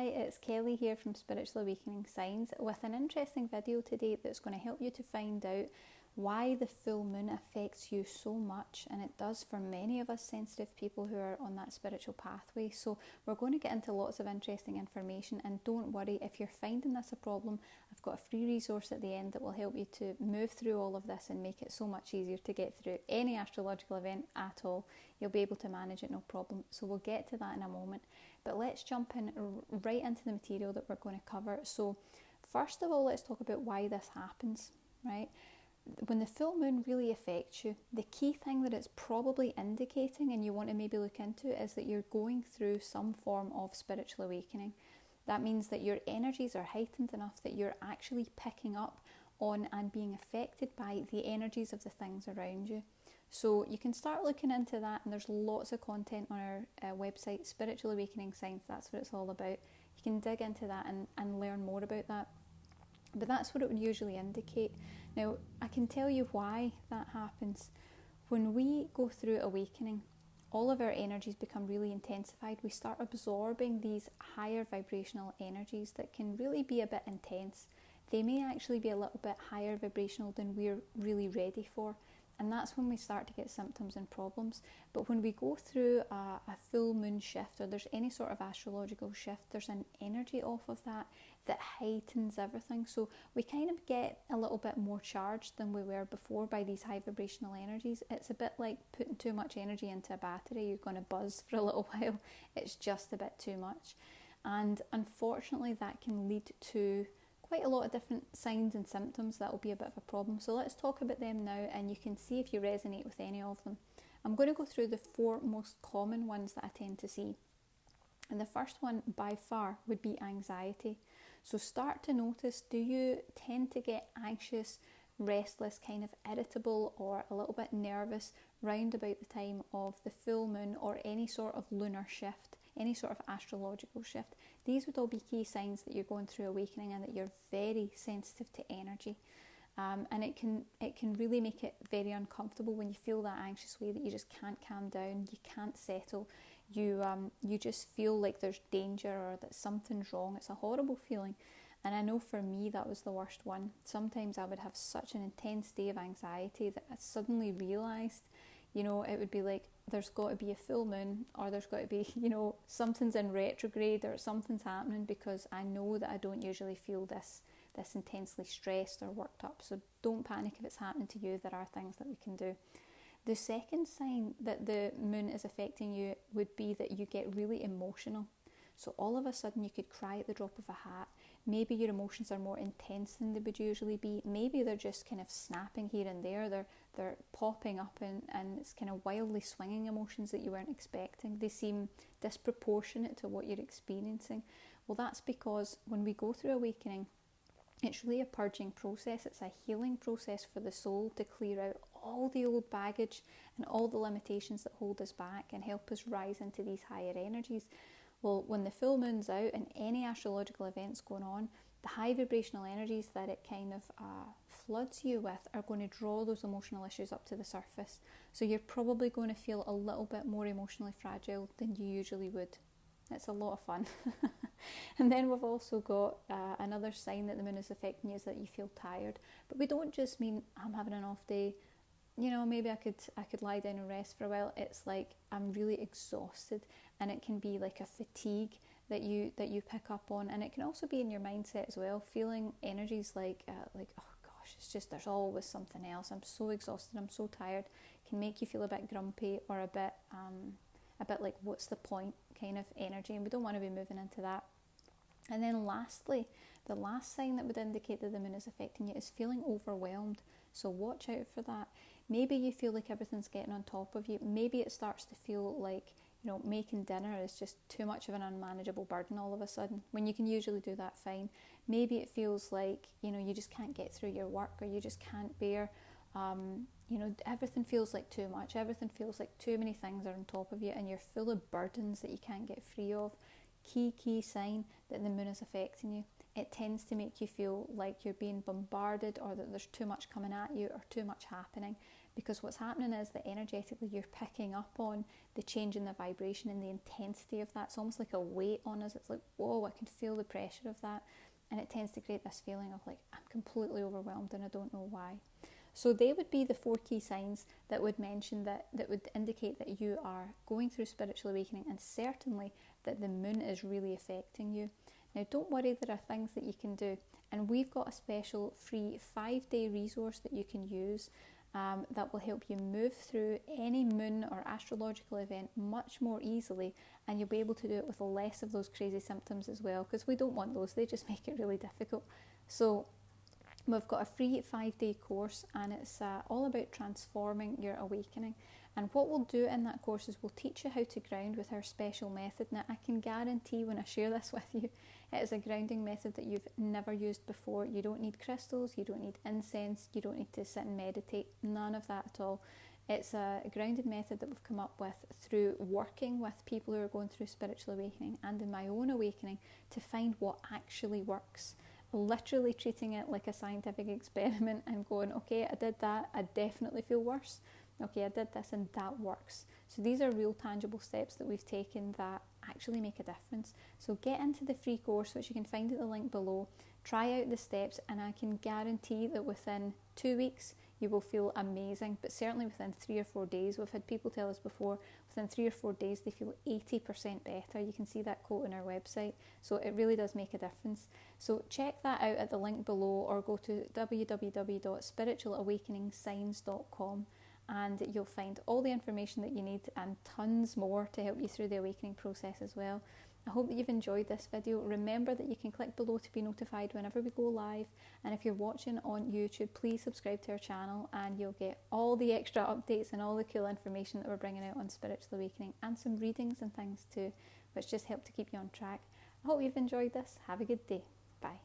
Hi, it's Kelly here from Spiritual Awakening Signs with an interesting video today that's going to help you to find out why the full moon affects you so much, and it does for many of us sensitive people who are on that spiritual pathway. So we're going to get into lots of interesting information, and don't worry if you're finding this a problem. I've got a free resource at the end that will help you to move through all of this and make it so much easier to get through any astrological event at all. You'll be able to manage it no problem. So we'll get to that in a moment, but let's jump in right into the material that we're going to cover. So first of all, let's talk about why this happens, right? When the full moon really affects you, the key thing that it's probably indicating, and you want to maybe look into, is that you're going through some form of spiritual awakening. That means that your energies are heightened enough that you're actually picking up on and being affected by the energies of the things around you. So you can start looking into that, and there's lots of content on our website, Spiritual Awakening Signs. That's what it's all about. You can dig into that and learn more about that. But that's what it would usually indicate. Now, I can tell you why that happens. When we go through awakening, all of our energies become really intensified. We start absorbing these higher vibrational energies that can really be a bit intense. They may actually be a little bit higher vibrational than we're really ready for. And that's when we start to get symptoms and problems. But when we go through a full moon shift, or there's any sort of astrological shift, there's an energy off of that heightens everything. So we kind of get a little bit more charged than we were before by these high vibrational energies. It's a bit like putting too much energy into a battery. You're going to buzz for a little while. It's just a bit too much. And unfortunately, that can lead to quite a lot of different signs and symptoms that will be a bit of a problem. So let's talk about them now, and you can see if you resonate with any of them. I'm going to go through the 4 most common ones that I tend to see. And the first one by far would be anxiety. So start to notice, do you tend to get anxious, restless, kind of irritable, or a little bit nervous round about the time of the full moon or any sort of lunar shift, any sort of astrological shift? These would all be key signs that you're going through awakening and that you're very sensitive to energy. And it can really make it very uncomfortable when you feel that anxious way, that you just can't calm down, you can't settle, you just feel like there's danger or that something's wrong. It's a horrible feeling. And I know for me that was the worst one. Sometimes I would have such an intense day of anxiety that I suddenly realised, it would be like there's got to be a full moon, or there's got to be, something's in retrograde or something's happening, because I know that I don't usually feel this intensely stressed or worked up. So don't panic if it's happening to you. There are things that we can do. The second sign that the moon is affecting you would be that you get really emotional. So all of a sudden you could cry at the drop of a hat. Maybe your emotions are more intense than they would usually be. Maybe they're just kind of snapping here and there. They're popping up and it's kind of wildly swinging emotions that you weren't expecting. They seem disproportionate to what you're experiencing. Well, that's because when we go through awakening, it's really a purging process. It's a healing process for the soul to clear out all the old baggage and all the limitations that hold us back and help us rise into these higher energies. Well, when the full moon's out and any astrological events going on, the high vibrational energies that it kind of floods you with are going to draw those emotional issues up to the surface. So you're probably going to feel a little bit more emotionally fragile than you usually would. It's a lot of fun. And then we've also got another sign that the moon is affecting you is that you feel tired. But we don't just mean I'm having an off day. Maybe I could lie down and rest for a while. It's like I'm really exhausted, and it can be like a fatigue that you pick up on, and it can also be in your mindset as well. Feeling energies like oh gosh, it's just there's always something else. I'm so exhausted. I'm so tired. It can make you feel a bit grumpy or a bit like what's the point kind of energy, and we don't want to be moving into that. And then lastly, the last sign that would indicate that the moon is affecting you is feeling overwhelmed. So watch out for that. Maybe you feel like everything's getting on top of you. Maybe it starts to feel like, making dinner is just too much of an unmanageable burden all of a sudden, when you can usually do that fine. Maybe it feels like, you just can't get through your work, or you just can't bear, everything feels like too much. Everything feels like too many things are on top of you, and you're full of burdens that you can't get free of. Key sign that the moon is affecting you. It tends to make you feel like you're being bombarded, or that there's too much coming at you or too much happening. because what's happening is that energetically you're picking up on the change in the vibration and the intensity of that. It's almost like a weight on us. It's like, whoa, I can feel the pressure of that. And it tends to create this feeling of like, I'm completely overwhelmed and I don't know why. So they would be the 4 key signs that would mention that would indicate that you are going through spiritual awakening, and certainly that the moon is really affecting you. Now, don't worry, there are things that you can do. And we've got a special free 5-day resource that you can use that will help you move through any moon or astrological event much more easily, and you'll be able to do it with less of those crazy symptoms as well, because we don't want those. They just make it really difficult. So we've got a free 5-day course, and it's all about transforming your awakening. And what we'll do in that course is we'll teach you how to ground with our special method. Now, I can guarantee when I share this with you, it is a grounding method that you've never used before. You don't need crystals, you don't need incense, you don't need to sit and meditate, none of that at all. It's a grounded method that we've come up with through working with people who are going through spiritual awakening and in my own awakening to find what actually works. Literally treating it like a scientific experiment and going, okay, I did that, I definitely feel worse. Okay, I did this and that works. So these are real tangible steps that we've taken that actually make a difference. So get into the free course, which you can find at the link below. Try out the steps, and I can guarantee that within 2 weeks you will feel amazing, but certainly within 3 or 4 days. We've had people tell us before, within 3 or 4 days they feel 80% better. You can see that quote on our website. So it really does make a difference. So check that out at the link below, or go to www.spiritualawakeningsigns.com. and you'll find all the information that you need and tons more to help you through the awakening process as well. I hope that you've enjoyed this video. Remember that you can click below to be notified whenever we go live, and if you're watching on YouTube, please subscribe to our channel and you'll get all the extra updates and all the cool information that we're bringing out on spiritual awakening, and some readings and things too, which just help to keep you on track. I hope you've enjoyed this. Have a good day. Bye.